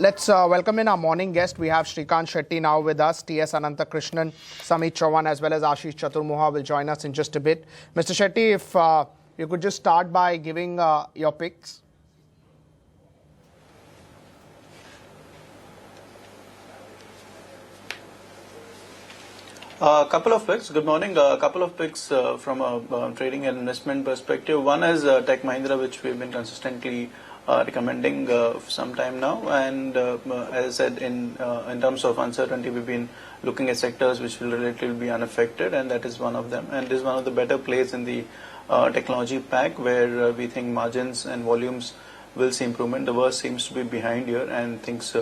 Let's welcome in our morning guest. We have Shrikant Shetty now with us. T.S. Ananthakrishnan, Samit Chauhan, as well as Ashish Chaturmoha will join us in just a bit. Mr. Shetty, if you could just start by giving your picks. A couple of picks. Good morning. A couple of picks from a trading and investment perspective. One is Tech Mahindra, which we've been consistently recommending for some time now. And as I said, in terms of uncertainty, we've been looking at sectors which will relatively be unaffected, and that is one of them. And it is one of the better plays in the technology pack, where we think margins and volumes will see improvement. The worst seems to be behind here, and things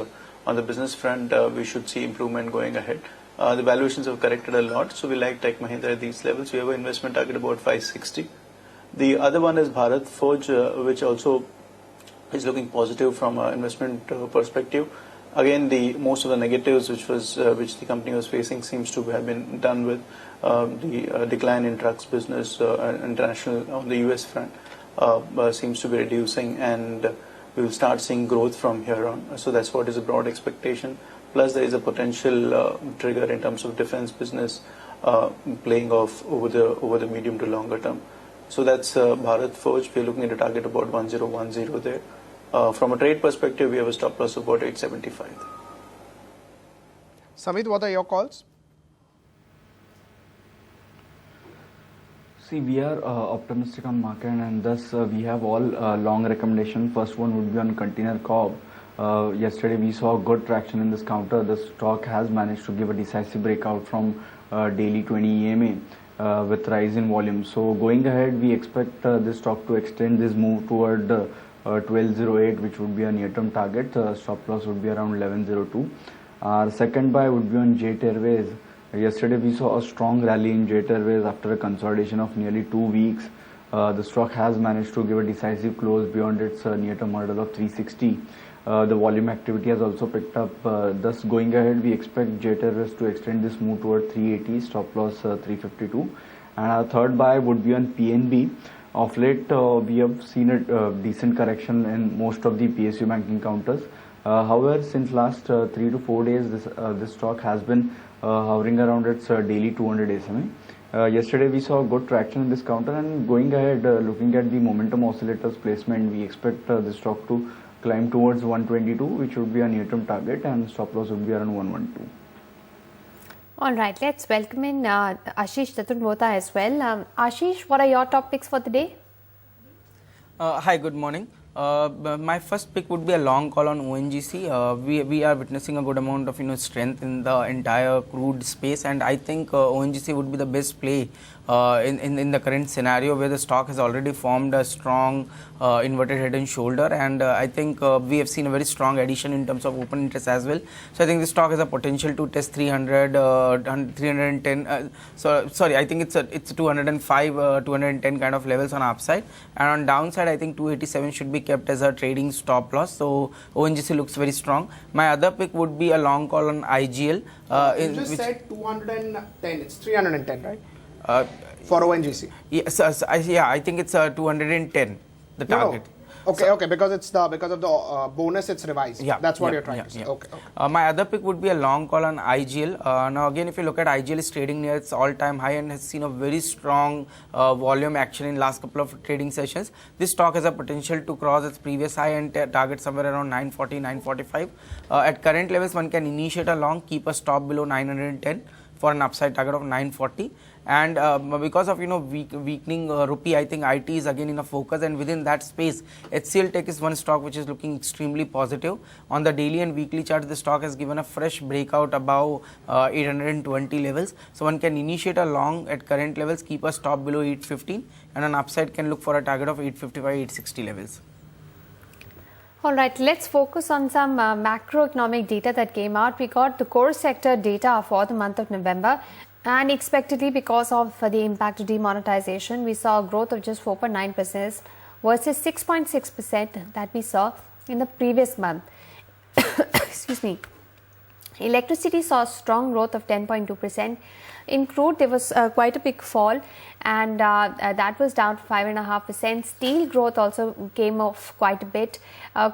on the business front, we should see improvement going ahead. The valuations have corrected a lot, so we like Tech Mahindra at these levels. We have an investment target about 560. The other one is Bharat Forge, which also is looking positive from an investment perspective. Again, most of the negatives which the company was facing seems to have been done with the decline in trucks business, international on the US front seems to be reducing, and we will start seeing growth from here on. So that's what is a broad expectation. Plus, there is a potential trigger in terms of defense business playing off over the medium to longer term. So that's Bharat Forge. We're looking at a target about 1010 there. From a trade perspective, we have a stop loss of about 875. Samit, what are your calls? See, we are optimistic on market, and thus we have all long recommendation. First one would be on Container Corp. Yesterday we saw good traction in this counter. The stock has managed to give a decisive breakout from daily 20 EMA with rise in volume. So going ahead, we expect this stock to extend this move toward 1208, which would be a near-term target. Stop loss would be around 1102. Our second buy would be on Jet Airways. Yesterday we saw a strong rally in Jet Airways after a consolidation of nearly 2 weeks. The stock has managed to give a decisive close beyond its near-term hurdle of 360. The volume activity has also picked up. Thus, going ahead, we expect Jet Airways to extend this move toward 380, stop loss 352. And our third buy would be on PNB. Of late, we have seen a decent correction in most of the PSU banking counters. However, since last 3 to 4 days, this stock has been hovering around its daily 200 SMA. Yesterday, we saw good traction in this counter, and going ahead, looking at the momentum oscillators placement, we expect this stock to climb towards 122, which would be a near-term target, and stop loss would be around 112. All right, let's welcome in Ashish Chaturmoha as well. Ashish, what are your top picks for the day? Hi, good morning. My first pick would be a long call on ONGC. We are witnessing a good amount of strength in the entire crude space, and I think ONGC would be the best play in the current scenario, where the stock has already formed a strong inverted head and shoulder, and I think we have seen a very strong addition in terms of open interest as well. So I think the stock has a potential to test 300, 310. I think it's 205, 210 kind of levels on upside, and on downside, I think 287 should be kept as a trading stop loss. So ONGC looks very strong. My other pick would be a long call on IGL. You just said 210. It's 310, right? For ONGC. Yes, I think it's 210, the target. No. Okay, because of the bonus, it's revised. Yeah, that's what you're trying to say. Okay. My other pick would be a long call on IGL. Now again, if you look at IGL, is trading near its all-time high and has seen a very strong volume action in last couple of trading sessions. This stock has a potential to cross its previous high and target somewhere around 940, 945. At current levels, one can initiate a long, keep a stop below 910 for an upside target of 940. And because of weakening rupee, I think IT is again in a focus, and within that space, HCL Tech is one stock which is looking extremely positive. On the daily and weekly chart, the stock has given a fresh breakout above 820 levels. So one can initiate a long at current levels, keep a stop below 815, and an upside can look for a target of 855, 860 levels. All right, let's focus on some macroeconomic data that came out. We got the core sector data for the month of November. And expectedly, because of the impact of demonetization, we saw a growth of just 4.9% versus 6.6% that we saw in the previous month. Excuse me. Electricity saw a strong growth of 10.2%. In crude, there was quite a big fall, and that was down to 5.5%. Steel growth also came off quite a bit.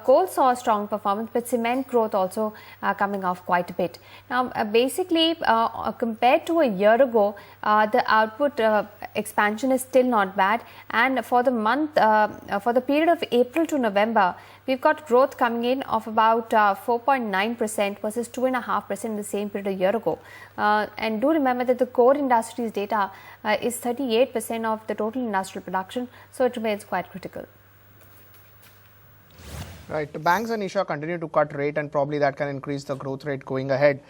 Coal saw a strong performance, but cement growth also coming off quite a bit. Now, basically, compared to a year ago, the output expansion is still not bad, and for the month, for the period of April to November, we've got growth coming in of about 4.9% versus 2.5% in the same period a year ago. And do remember that the core industries data is 38% of the total industrial production, so it remains quite critical. Right. The banks and Isha continue to cut rate, and probably that can increase the growth rate going ahead.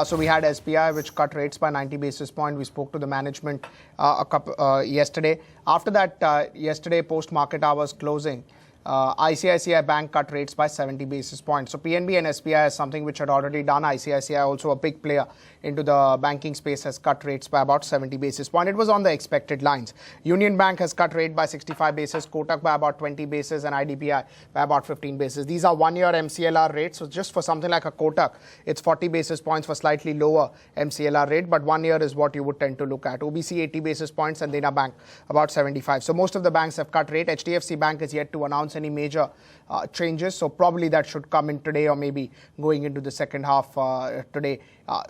So we had SBI, which cut rates by 90 basis points. We spoke to the management yesterday. After that, yesterday post-market hours closing, ICICI Bank cut rates by 70 basis points. So PNB and SBI is something which had already done. ICICI, also a big player into the banking space, has cut rates by about 70 basis points. It was on the expected lines. Union Bank has cut rate by 65 basis, Kotak by about 20 basis, and IDBI by about 15 basis. These are one-year MCLR rates. So just for something like a Kotak, it's 40 basis points for slightly lower MCLR rate, but 1 year is what you would tend to look at. OBC 80 basis points and Dena Bank about 75. So most of the banks have cut rate. HDFC Bank is yet to announce any major changes, so probably that should come in today or maybe going into the second half today.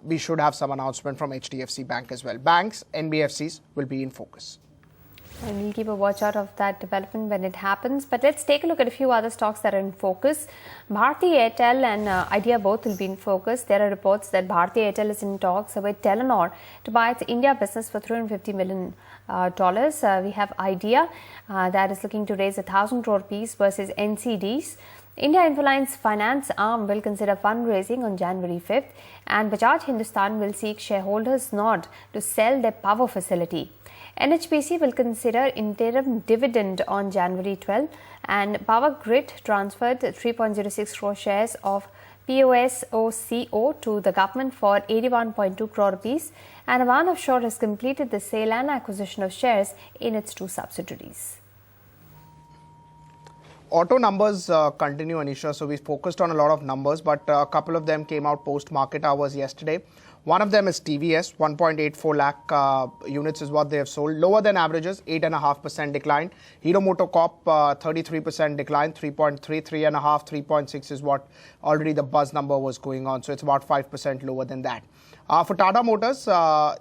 We should have some announcement from HDFC Bank as well. Banks, NBFCs will be in focus. And we'll keep a watch out of that development when it happens. But let's take a look at a few other stocks that are in focus. Bharti Airtel and Idea both will be in focus. There are reports that Bharti Airtel is in talks with Telenor to buy its India business for $350 million. We have Idea that is looking to raise 1,000 crore rupees versus NCDs. India Infoline's finance arm will consider fundraising on January 5th, and Bajaj Hindustan will seek shareholders' nod to sell their power facility. NHPC will consider interim dividend on January 12th, and Power Grid transferred 3.06 crore shares of POSOCO to the government for 81.2 crore rupees, and Avan Offshore has completed the sale and acquisition of shares in its two subsidiaries. Auto numbers continue, Anisha. So we focused on a lot of numbers, but a couple of them came out post-market hours yesterday. One of them is TVS, 1.84 lakh units is what they have sold. Lower than averages, 8.5% decline. Hero MotoCorp, 33% decline, 3.3, 3.5, 3.6 is what already the buzz number was going on. So it's about 5% lower than that. For Tata Motors,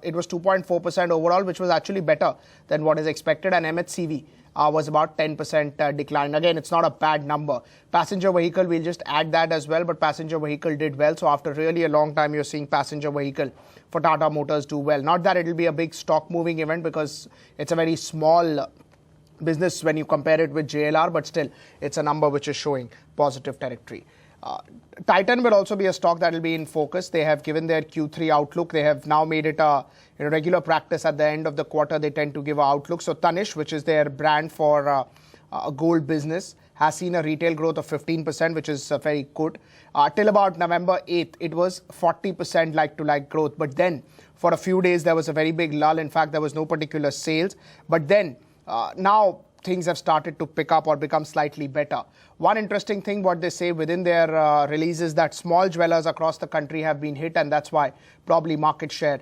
it was 2.4% overall, which was actually better than what is expected. And MHCV was about 10% decline. Again, it's not a bad number. Passenger vehicle, we'll just add that as well, but passenger vehicle did well. So after really a long time, you're seeing passenger vehicle for Tata Motors do well. Not that it'll be a big stock moving event because it's a very small business when you compare it with JLR, but still it's a number which is showing positive territory. Titan will also be a stock that will be in focus. They have given their Q3 outlook. They have now made it a regular practice at the end of the quarter. They tend to give an outlook. So Tanishq, which is their brand for a gold business, has seen a retail growth of 15%, which is very good. Till about November 8th, it was 40% like-to-like growth. But then for a few days, there was a very big lull. In fact, there was no particular sales. But then now things have started to pick up or become slightly better. One interesting thing what they say within their release is that small jewelers across the country have been hit, and that's why probably market share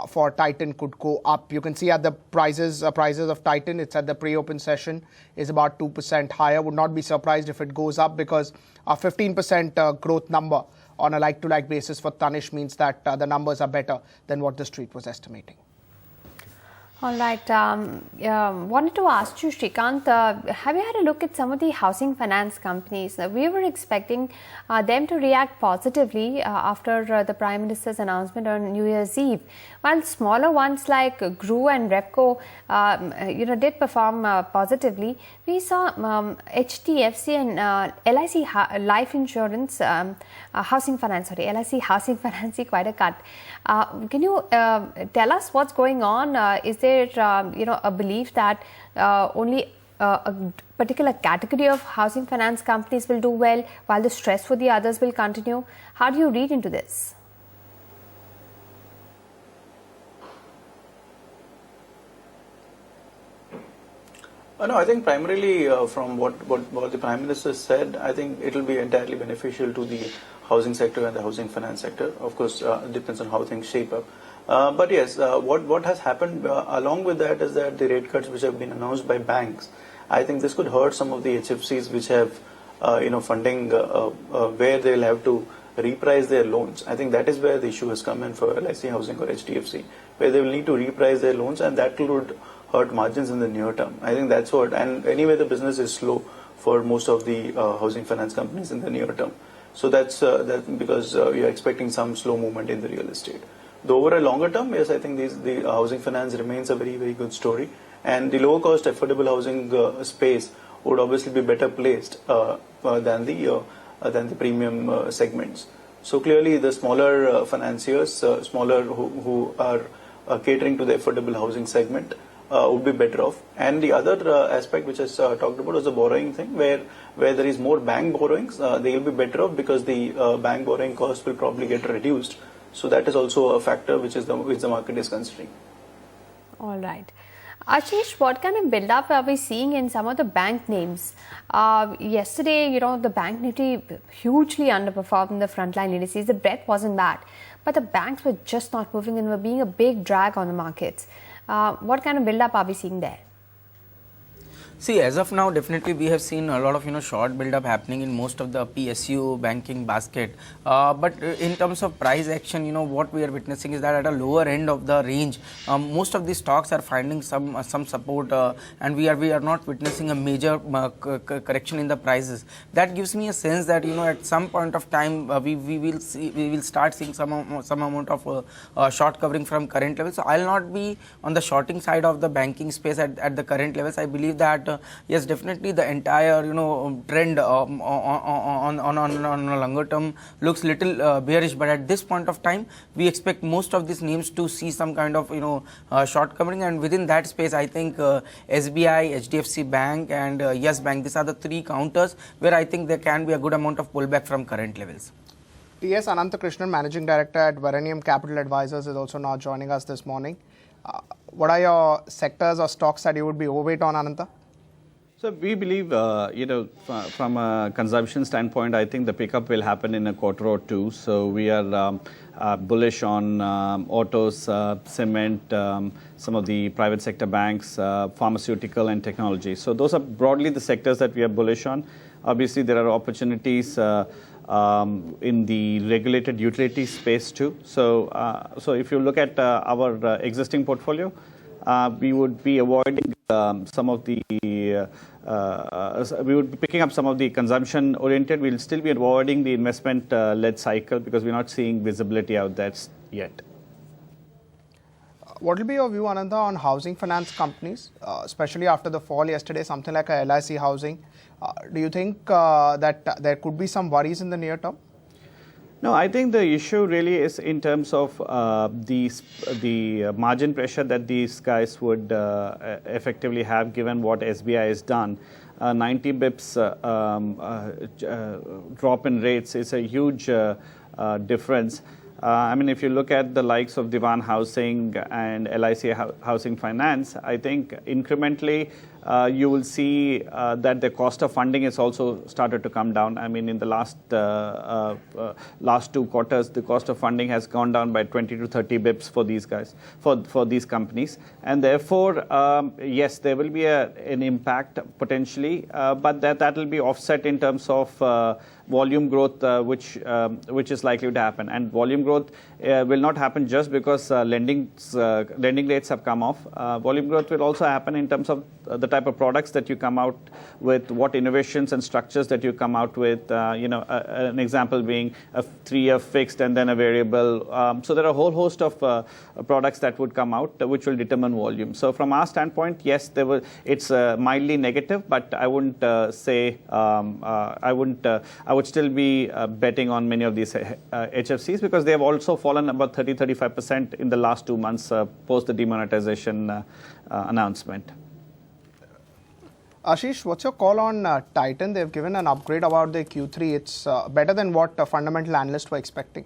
for Titan could go up. You can see at the prices of Titan, it's at the pre-open session is about 2% higher. Would not be surprised if it goes up because a 15% growth number on a like-to-like basis for Tanishq means that the numbers are better than what the street was estimating. All right. Wanted to ask you, Shrikant, have you had a look at some of the housing finance companies? We were expecting them to react positively after the Prime Minister's announcement on New Year's Eve, while smaller ones like GRU and Repco, did perform positively. We saw HDFC and LIC Life Insurance, Housing Finance, LIC Housing Finance, quite a cut. Can you tell us what's going on? Is there a belief that only a particular category of housing finance companies will do well while the stress for the others will continue? How do you read into this? No, I think primarily from what the Prime Minister said, I think it will be entirely beneficial to the housing sector and the housing finance sector. Of course, it depends on how things shape up. But yes, what has happened along with that is that the rate cuts which have been announced by banks, I think this could hurt some of the HFCs which have funding where they'll have to reprice their loans. I think that is where the issue has come in for LIC Housing or HDFC, where they will need to reprice their loans, and that would hurt margins in the near term. I think that's what, and anyway the business is slow for most of the housing finance companies in the near term. So that's because we are expecting some slow movement in the real estate. Though over a longer term, yes, I think the housing finance remains a very, very good story, and the lower cost affordable housing space would obviously be better placed than the premium segments. So clearly the smaller financiers, smaller who are catering to the affordable housing segment would be better off. And the other aspect which I talked about was the borrowing thing, where there is more bank borrowings, they will be better off because the bank borrowing cost will probably get reduced. So that is also a factor which the market is considering. All right. Ashish, what kind of build-up are we seeing in some of the bank names? Yesterday, the bank nifty hugely underperformed the frontline indices. The breadth wasn't bad, but the banks were just not moving and were being a big drag on the markets. What kind of build-up are we seeing there? See, as of now, definitely we have seen a lot of short build-up happening in most of the PSU banking basket. But in terms of price action, what we are witnessing is that at a lower end of the range, most of these stocks are finding some support, and we are not witnessing a major correction in the prices. That gives me a sense that at some point of time we will start seeing some amount of short covering from current levels. So I'll not be on the shorting side of the banking space at the current levels. I believe that yes, definitely the entire trend on a longer term looks little bearish, but at this point of time we expect most of these names to see some kind of short covering, and within that space I think SBI, HDFC Bank and Yes Bank, these are the three counters where I think there can be a good amount of pullback from current levels. T.S. Ananthakrishnan, Managing Director at Varanium Capital Advisors, is also now joining us this morning. What are your sectors or stocks that you would be overweight on, Anantha? So we believe, from a consumption standpoint, I think the pickup will happen in a quarter or two. So we are bullish on autos, cement, some of the private sector banks, pharmaceutical and technology. So those are broadly the sectors that we are bullish on. Obviously, there are opportunities in the regulated utility space too. So if you look at our existing portfolio, we would be avoiding some of the we would be picking up some of the consumption oriented. We'll still be avoiding the investment led cycle because we're not seeing visibility out there yet. What will be your view, Anantha, on housing finance companies, especially after the fall yesterday, something like a LIC Housing? Do you think that there could be some worries in the near term? No, I think the issue really is in terms of the margin pressure that these guys would effectively have, given what SBI has done. 90 bips drop in rates is a huge difference. I mean, if you look at the likes of Divan Housing and LIC Housing Finance, I think incrementally you will see that the cost of funding has also started to come down. I mean, in the last 2 quarters, the cost of funding has gone down by 20 to 30 bips for these guys, for these companies. And therefore, yes, there will be an impact potentially, but that will be offset in terms of volume growth, which is likely to happen. And volume growth will not happen just because lending rates have come off. Volume growth will also happen in terms of the type of products that you come out with, what innovations and structures that you come out with. An example being a 3-year fixed and then a variable. So there are a whole host of products that would come out, which will determine volume. So from our standpoint, yes, it's mildly negative, but I wouldn't say I would still be betting on many of these HFCs because they have also fallen about 30-35% in the last 2 months post the demonetization announcement. Ashish, what's your call on Titan? They've given an upgrade about their Q3. It's better than what fundamental analysts were expecting.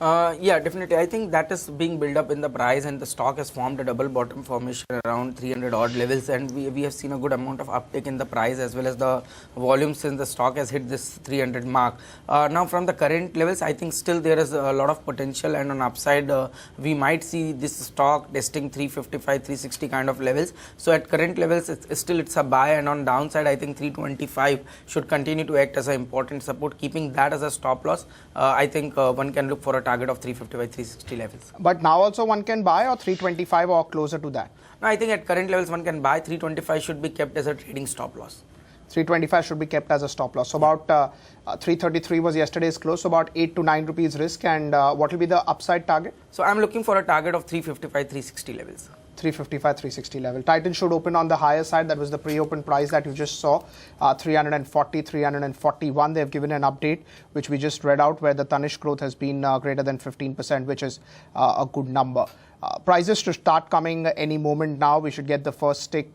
Yeah, definitely. I think that is being built up in the price, and the stock has formed a double bottom formation around 300 odd levels, and we have seen a good amount of uptick in the price as well as the volume since the stock has hit this 300 mark. Now from the current levels, I think still there is a lot of potential, and on upside we might see this stock testing 355, 360 kind of levels. So at current levels, it's a buy, and on downside, I think 325 should continue to act as an important support. Keeping that as a stop loss, I think one can look for a target of 355, 360 levels. But now also one can buy, or 325 or closer to that? No, I think at current levels one can buy. 325 should be kept as a trading stop loss. 325 should be kept as a stop loss. So about 333 was yesterday's close, so about 8 to 9 rupees risk. And what will be the upside target? So I'm looking for a target of 355, 360 levels. 355, 360 level. Titan should open on the higher side. That was the pre-open price that you just saw, 340, 341. They've given an update, which we just read out, where the Tanishq growth has been greater than 15%, which is a good number. Prices to start coming any moment now. We should get the first tick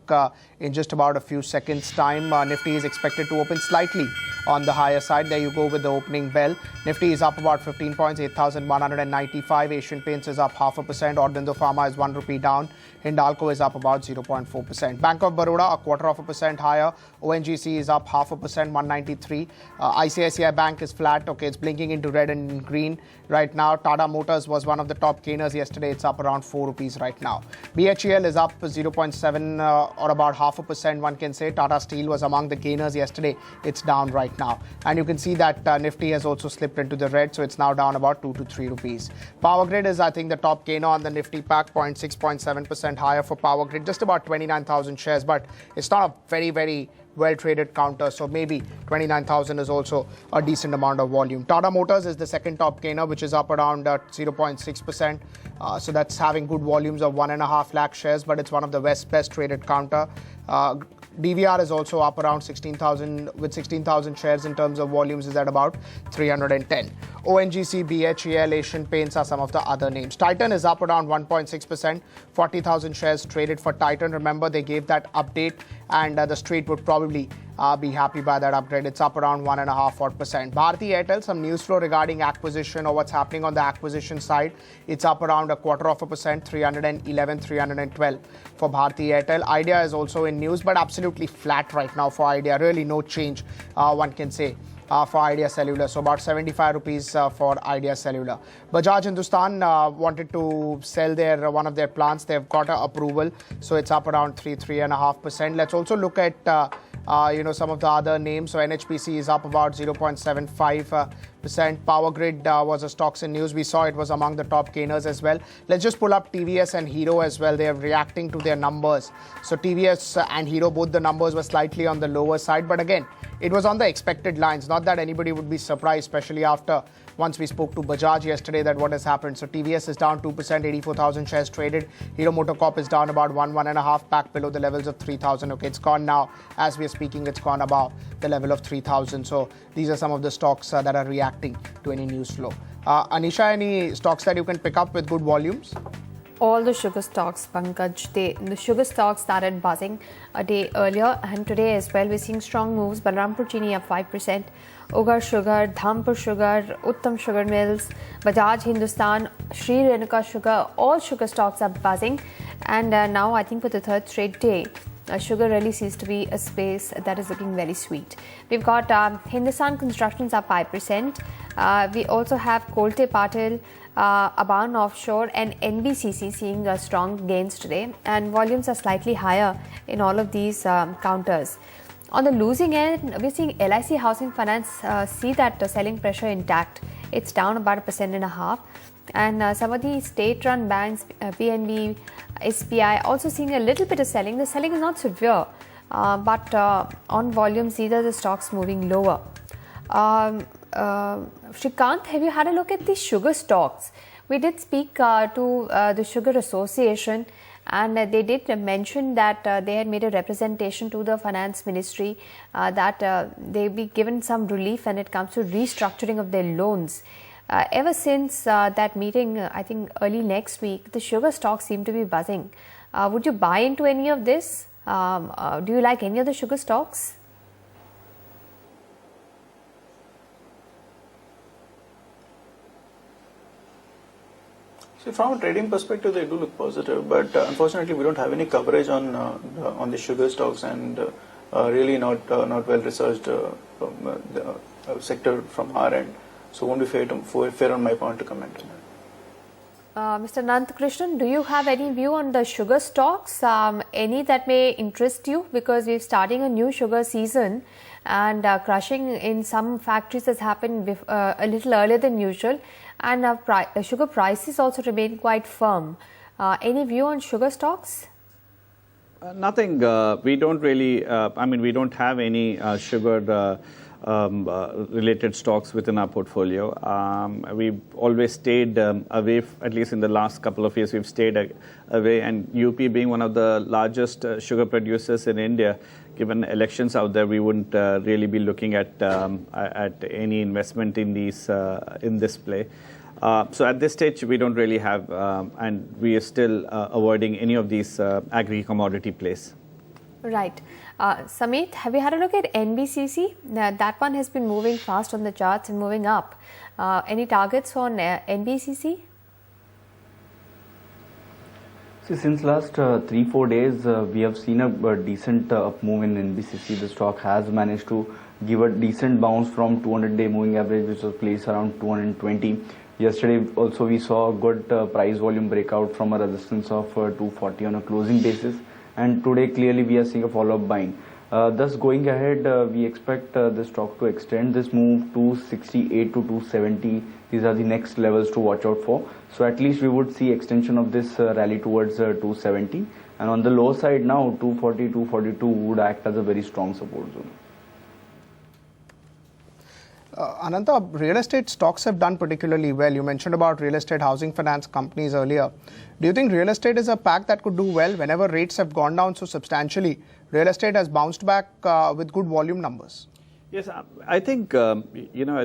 in just about a few seconds time. Nifty is expected to open slightly on the higher side. There you go with the opening bell. Nifty is up about 15 points, 8,195. Asian Paints is up 0.5%. Aurobindo Pharma is 1 rupee down. Hindalco is up about 0.4%. Bank of Baroda, 0.25% higher. ONGC is up 0.5%, 193. ICICI Bank is flat. Okay, it's blinking into red and green right now. Tata Motors was one of the top gainers yesterday. It's up around 4 rupees right now. BHEL is up 0.7 or about 0.5%, one can say. Tata Steel was among the gainers yesterday. It's down right now. And you can see that Nifty has also slipped into the red, so it's now down about 2 to 3 rupees. Power Grid is, I think, the top gainer on the Nifty pack, 0.6, 0.7% higher for Power Grid, just about 29,000 shares, but it's not a very, very well-traded counter, so maybe 29,000 is also a decent amount of volume. Tata Motors is the second top gainer, which is up around 0.6%. So that's having good volumes of 1.5 lakh shares, but it's one of the best traded counter. DVR is also up around 16,000, with 16,000 shares in terms of volumes is at about 310. ONGC, BHEL, Asian Paints are some of the other names. Titan is up around 1.6%, 40,000 shares traded for Titan. Remember, they gave that update, and the street would probably be happy by that upgrade. It's up around 1.5%. Bharti Airtel, some news flow regarding acquisition or what's happening on the acquisition side. It's up around 0.25%, 311, 312 for Bharti Airtel. Idea is also in news, but absolutely flat right now for Idea. Really no change, one can say, for Idea Cellular. So about 75 rupees for Idea Cellular. Bajaj Hindustan wanted to sell one of their plants. They've got an approval, so it's up around 3.5%. Let's also look at some of the other names. So NHPC is up about 0.75%. Power Grid was a stocks in news. We saw it was among the top gainers as well. Let's just pull up TVS and Hero as well. They are reacting to their numbers. So TVS and Hero, both the numbers were slightly on the lower side. But again, it was on the expected lines. Not that anybody would be surprised, especially after once we spoke to Bajaj yesterday that what has happened. So TVS is down 2%, 84,000 shares traded. Hero MotoCorp is down about 1.5, back below the levels of 3,000. Okay, it's gone now. As we are speaking, it's gone above the level of 3,000. So these are some of the stocks that are reacting to any news flow. Anisha, any stocks that you can pick up with good volumes? All the sugar stocks, Pankaj, the sugar stocks started buzzing a day earlier, and today as well we're seeing strong moves. Balrampur Chini up 5%, Ugar Sugar, Dhampur Sugar, Uttam Sugar Mills, Bajaj Hindustan, Sri Renuka Sugar, all sugar stocks are buzzing. And now I think for the third straight day, sugar really seems to be a space that is looking very sweet. We've got Hindustan Constructions up 5%. We also have Kolte Patil, Aban Offshore and NBCC seeing strong gains today, and volumes are slightly higher in all of these counters. On the losing end, we're seeing LIC Housing Finance see that selling pressure intact. It's down about 1.5%. And some of the state-run banks, PNB, SBI, also seeing a little bit of selling. The selling is not severe, but on volumes, these are the stocks moving lower. Shrikant, have you had a look at the sugar stocks? We did speak to the Sugar Association, and they did mention that they had made a representation to the Finance Ministry that they be given some relief when it comes to restructuring of their loans. Ever since that meeting, I think early next week, the sugar stocks seem to be buzzing. Would you buy into any of this? Do you like any of the sugar stocks? So from a trading perspective, they do look positive, but unfortunately, we don't have any coverage on the sugar stocks, and really not well researched sector from our end. So won't be fair on my point to comment on that. Mr. Nandakrishnan, do you have any view on the sugar stocks? Any that may interest you? Because we're starting a new sugar season, and crushing in some factories has happened a little earlier than usual, and sugar prices also remain quite firm. Any view on sugar stocks? Nothing. We don't really. We don't have any sugar related stocks within our portfolio. We've always stayed away, at least in the last couple of years, we've stayed away. And UP being one of the largest sugar producers in India, given elections out there, we wouldn't really be looking at any investment in this play. So at this stage, we don't really have, and we are still avoiding any of these agri-commodity plays. Right. Samit, have you had a look at NBCC? That one has been moving fast on the charts and moving up. Any targets on NBCC? See, since last 3-4 days, we have seen a decent up move in NBCC. The stock has managed to give a decent bounce from 200-day moving average, which was placed around 220. Yesterday also we saw a good price volume breakout from a resistance of 240 on a closing basis, and today clearly we are seeing a follow-up buying. Thus going ahead, we expect the stock to extend this move to 268 to 270. These are the next levels to watch out for. So at least we would see extension of this rally towards 270, and on the low side now 240, 242 would act as a very strong support zone. Ananta, real estate stocks have done particularly well. You mentioned about real estate housing finance companies earlier. Do you think real estate is a pack that could do well? Whenever rates have gone down so substantially, real estate has bounced back with good volume numbers. Yes, I think, I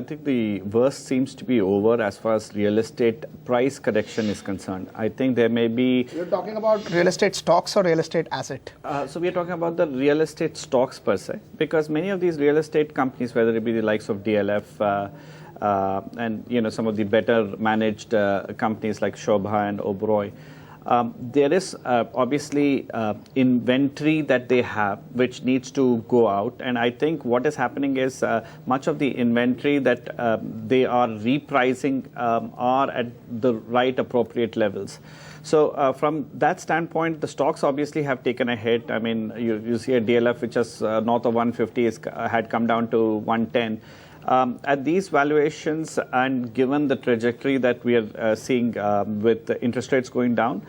think the worst seems to be over as far as real estate price correction is concerned. I think there may be... You're talking about real estate stocks or real estate asset? So we're talking about the real estate stocks per se, because many of these real estate companies, whether it be the likes of DLF and, some of the better managed companies like Shobha and Oberoi, there is obviously inventory that they have which needs to go out, and I think what is happening is much of the inventory that they are repricing are at the right appropriate levels. So from that standpoint, the stocks obviously have taken a hit. I mean, you see a DLF which is north of 150 had come down to 110. At these valuations, and given the trajectory that we are seeing with the interest rates going down,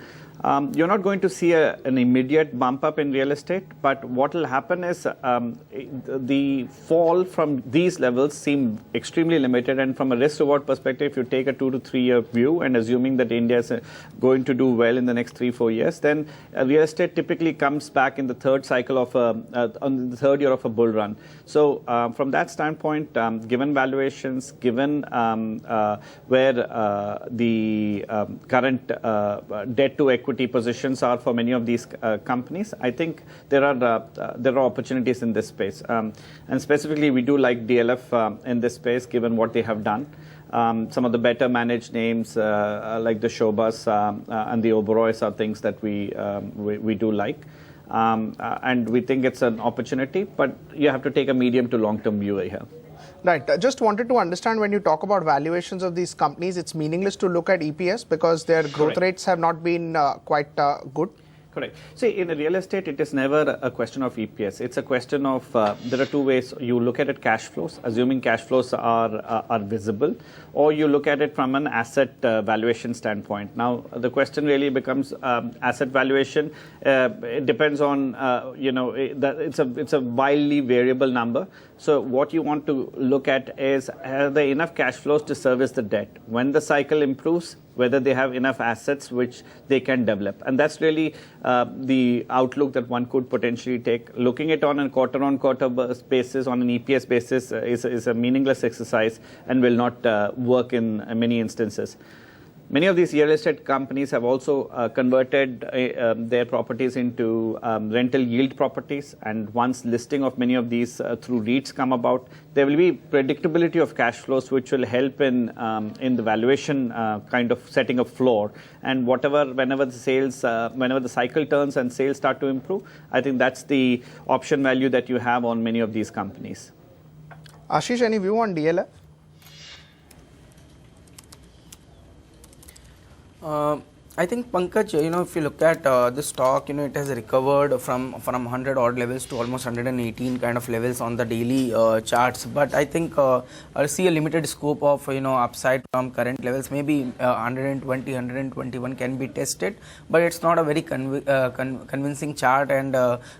you're not going to see an immediate bump up in real estate, but what will happen is the fall from these levels seem extremely limited, and from a risk reward perspective, if you take a 2 to 3 year view and assuming that India is going to do well in the next 3-4 years, then real estate typically comes back in the third cycle of on the third year of a bull run. So from that standpoint, given valuations, given where the current debt to equity positions are for many of these companies, I think there are opportunities in this space, and specifically we do like DLF in this space given what they have done. Some of the better managed names like the Shobhas and the Oberois are things that we do like, and we think it's an opportunity, but you have to take a medium to long term view here. Right. Just wanted to understand, when you talk about valuations of these companies, it's meaningless to look at EPS because their growth rates have not been quite good. Correct. See, in real estate, it is never a question of EPS. It's a question of, there are two ways. You look at it cash flows, assuming cash flows are visible, or you look at it from an asset valuation standpoint. Now, the question really becomes asset valuation. It depends on, it's a wildly variable number. So what you want to look at is, are there enough cash flows to service the debt? When the cycle improves, whether they have enough assets which they can develop. And that's really the outlook that one could potentially take. Looking at on a quarter-on-quarter basis, on an EPS basis, is a meaningless exercise and will not work in many instances. Many of these real estate companies have also converted their properties into rental yield properties, and once listing of many of these through REITs come about, there will be predictability of cash flows, which will help in the valuation kind of setting a floor. And whenever the cycle turns and sales start to improve, I think that's the option value that you have on many of these companies. Ashish, any view on DLF? I think, Pankaj, if you look at the stock, it has recovered from 100 odd levels to almost 118 kind of levels on the daily charts. But I think I see a limited scope of upside from current levels. Maybe 120, 121 can be tested, but it's not a very convincing chart, and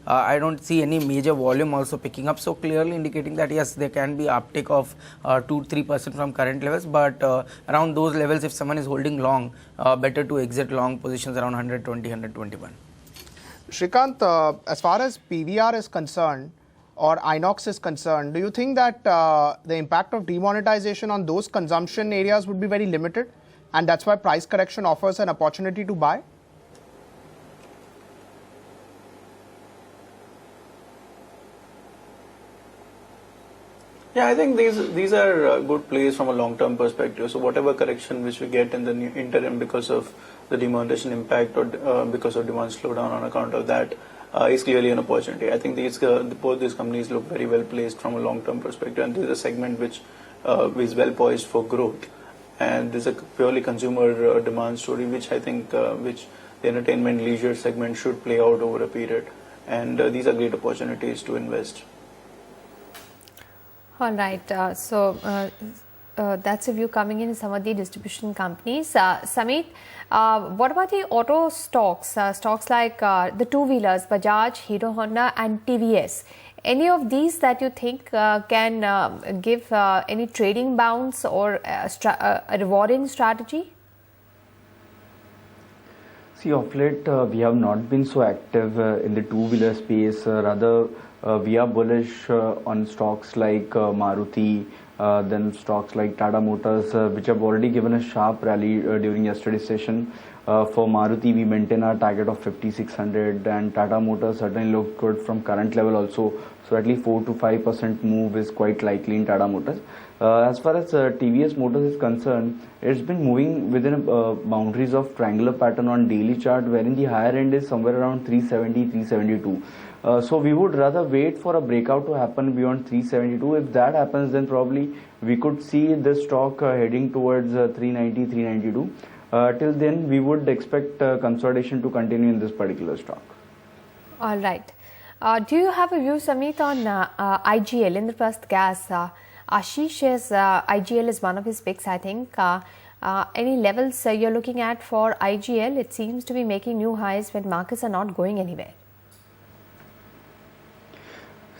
I don't see any major volume also picking up. So clearly indicating that yes, there can be uptick of 2-3% from current levels, but around those levels, if someone is holding long, better to exit long positions around 120, 121. Shrikant, as far as PVR is concerned or Inox is concerned, do you think that the impact of demonetization on those consumption areas would be very limited, and that's why price correction offers an opportunity to buy? Yeah, I think these are good plays from a long-term perspective. So whatever correction which we get in the interim because of the demonetization impact or because of demand slowdown on account of that is clearly an opportunity. I think both these companies look very well placed from a long-term perspective, and this is a segment which is well poised for growth. And this is a purely consumer demand story, which I think which the entertainment leisure segment should play out over a period. And these are great opportunities to invest. All right. That's a view coming in some of the distribution companies. Samit, what about the auto stocks? Stocks like the two-wheelers, Bajaj, Hero Honda and TVS. Any of these that you think can give any trading bounce or a rewarding strategy? See, of late, we have not been so active in the two-wheeler space. Rather, we are bullish on stocks like Maruti, then stocks like Tata Motors, which have already given a sharp rally during yesterday's session. For Maruti, we maintain our target of 5,600, and Tata Motors certainly look good from current level also. So at least 4 to 5% move is quite likely in Tata Motors. As far as TVS Motors is concerned, it's been moving within boundaries of triangular pattern on daily chart, wherein the higher end is somewhere around 370, 372. So we would rather wait for a breakout to happen beyond 372. If that happens, then probably we could see this stock heading towards 390, 392. Till then, we would expect consolidation to continue in this particular stock. All right. Do you have a view, Samit, on IGL, Indraprasth Gas? Ashish says IGL is one of his picks, I think. Any levels you're looking at for IGL? It seems to be making new highs when markets are not going anywhere.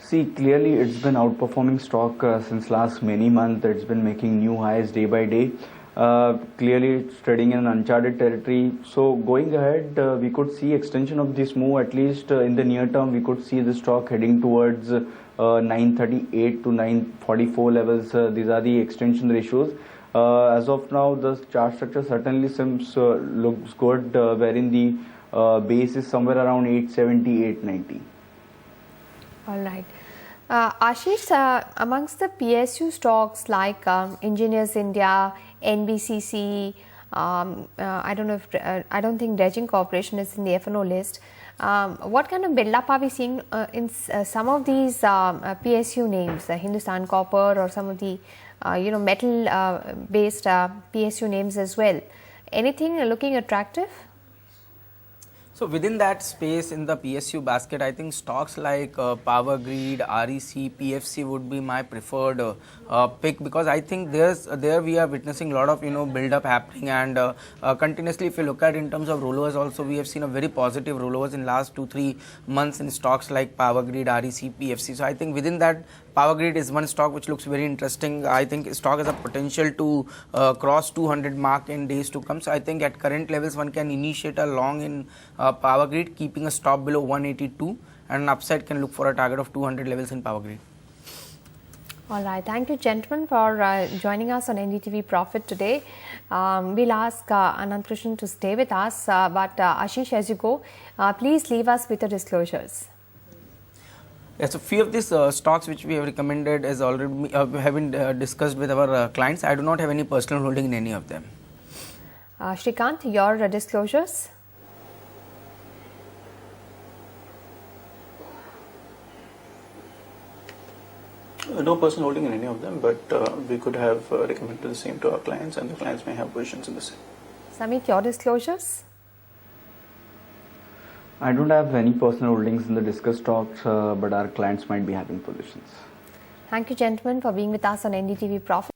See, clearly it's been outperforming stock since last many months. It's been making new highs day by day. Clearly it's trading in uncharted territory. So going ahead, we could see extension of this move. At least in the near term, we could see the stock heading towards 938 to 944 levels. These are the extension ratios. As of now, the chart structure certainly seems looks good, wherein the base is somewhere around 870, 890. All right. Ashish, amongst the PSU stocks like Engineers India, NBCC, I don't think Dredging Corporation is in the F&O list. What kind of build-up are we seeing in some of these PSU names, Hindustan Copper or some of the metal-based PSU names as well? Anything looking attractive? So within that space in the PSU basket, I think stocks like Power Grid, REC, PFC would be my preferred pick, because I think there we are witnessing a lot of build up happening, and continuously if you look at in terms of rollovers also, we have seen a very positive rollovers in last 2-3 months in stocks like Power Grid, REC, PFC. So I think within that, Power Grid is one stock which looks very interesting. I think stock has a potential to cross 200 mark in days to come. So I think at current levels one can initiate a long in Power Grid, keeping a stop below 182, and an upside can look for a target of 200 levels in Power Grid. All right. Thank you, gentlemen, for joining us on NDTV Profit today. We'll ask Anand Krishnan to stay with us. But Ashish, as you go, please leave us with the disclosures. Yes, a few of these stocks which we have recommended has already have been discussed with our clients. I do not have any personal holding in any of them. Shrikant, your disclosures? No personal holding in any of them, but we could have recommended the same to our clients, and the clients may have positions in the same. Samit, your disclosures? I don't have any personal holdings in the discussed stocks, but our clients might be having positions. Thank you, gentlemen, for being with us on NDTV Profit.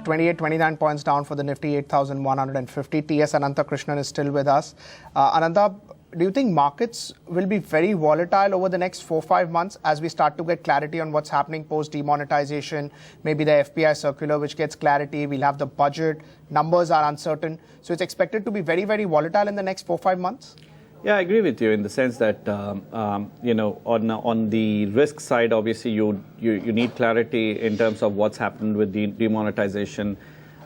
29 points down for the Nifty, 8,150. TS Anantha Krishnan is still with us. Anantha, do you think markets will be very volatile over the next 4-5 months as we start to get clarity on what's happening post demonetization? Maybe the FPI circular, which gets clarity. We'll have the budget. Numbers are uncertain. So it's expected to be very, very volatile in the next 4-5 months? Yeah, I agree with you in the sense that on the risk side, obviously you need clarity in terms of what's happened with the demonetization.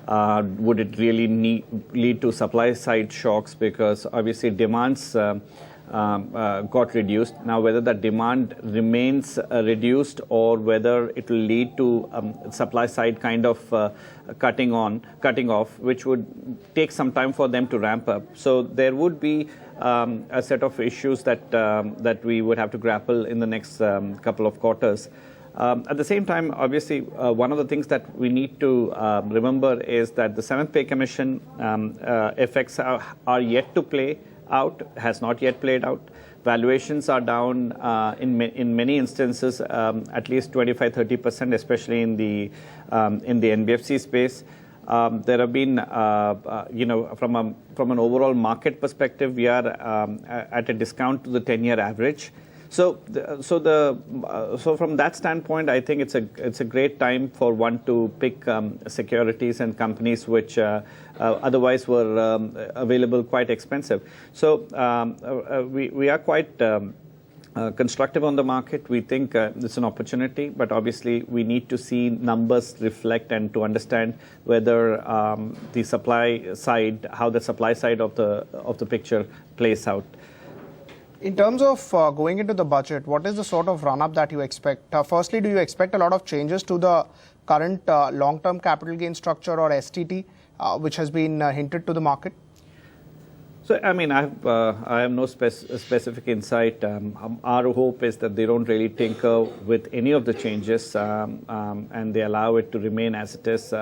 Would it really lead to supply side shocks, because obviously demands got reduced. Now whether that demand remains reduced or whether it will lead to supply side kind of cutting off, which would take some time for them to ramp up. So there would be a set of issues that we would have to grapple in the next couple of quarters. At the same time, obviously, one of the things that we need to remember is that the 7th Pay Commission effects are yet to play out, has not yet played out. Valuations are down in many instances, at least 25-30%, especially in the NBFC space. There have been, from an overall market perspective, we are at a discount to the 10-year average. So from that standpoint, I think it's a great time for one to pick securities and companies which otherwise were available quite expensive. So we are quite constructive on the market. We think it's an opportunity, but obviously we need to see numbers reflect and to understand whether the supply side, how the supply side of the picture plays out. In terms of going into the budget, what is the sort of run-up that you expect? Firstly, do you expect a lot of changes to the current long-term capital gain structure or STT, which has been hinted to the market? So, I mean, I have no specific insight. Our hope is that they don't really tinker with any of the changes and they allow it to remain as it is.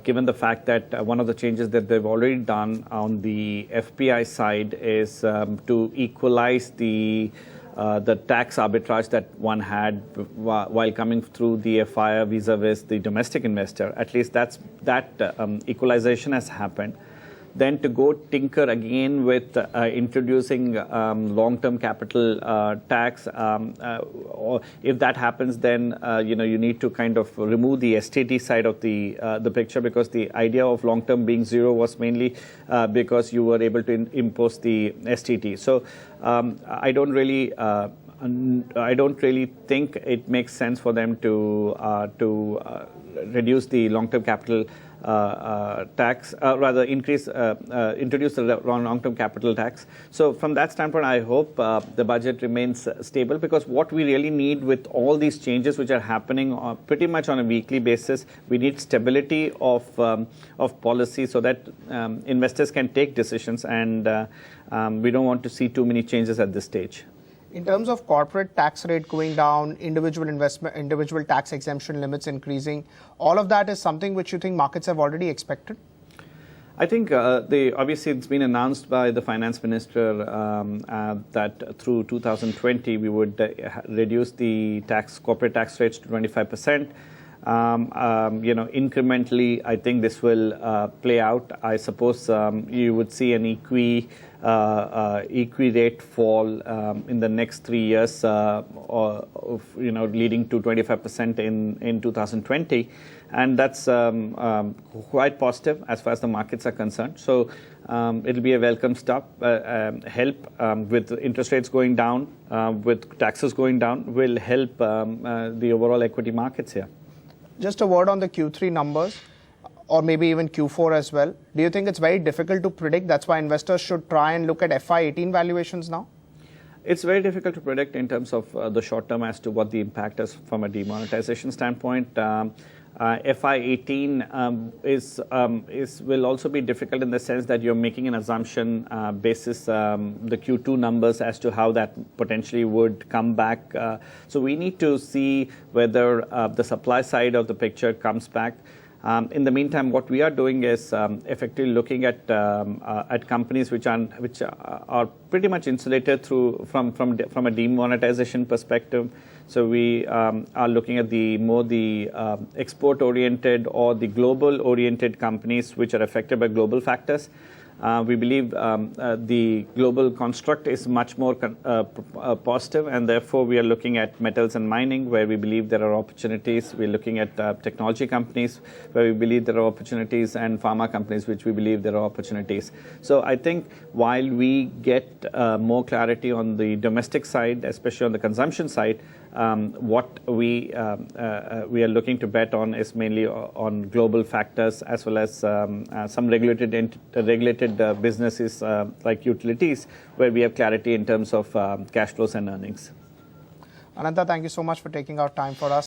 Given the fact that one of the changes that they've already done on the FPI side is to equalize the tax arbitrage that one had while coming through the FIR vis-a-vis the domestic investor. At least that equalization has happened. Then to go tinker again with introducing long-term capital tax, or if that happens, then you need to kind of remove the STT side of the picture, because the idea of long-term being zero was mainly because you were able to impose the STT. So I don't really think it makes sense for them to reduce the long-term capital tax, rather introduce the long-term capital tax. So from that standpoint, I hope the budget remains stable, because what we really need with all these changes which are happening pretty much on a weekly basis, we need stability of policy so that investors can take decisions, and we don't want to see too many changes at this stage. In terms of corporate tax rate going down, individual tax exemption limits increasing, all of that is something which you think markets have already expected? I think obviously it's been announced by the finance minister that through 2020 we would reduce the corporate tax rates to 25%. Incrementally, I think this will play out. I suppose you would see an equi rate fall in the next 3 years, leading to 25% in 2020, and that's quite positive as far as the markets are concerned. So it'll be a welcome help with interest rates going down, with taxes going down, will help the overall equity markets here. Just a word on the Q3 numbers, or maybe even Q4 as well. Do you think it's very difficult to predict? That's why investors should try and look at FY18 valuations now? It's very difficult to predict in terms of the short term as to what the impact is from a demonetization standpoint. FY18 will also be difficult in the sense that you're making an assumption basis the Q2 numbers as to how that potentially would come back. So we need to see whether the supply side of the picture comes back. In the meantime, what we are doing is effectively looking at companies which are pretty much insulated from a demonetization perspective. So we are looking at the export-oriented or the global-oriented companies which are affected by global factors. We believe the global construct is much more positive, and therefore we are looking at metals and mining, where we believe there are opportunities. We're looking at technology companies, where we believe there are opportunities, and pharma companies, which we believe there are opportunities. So I think while we get more clarity on the domestic side, especially on the consumption side, what we are looking to bet on is mainly on global factors, as well as some regulated businesses like utilities, where we have clarity in terms of cash flows and earnings. Ananta, thank you so much for taking out time for us.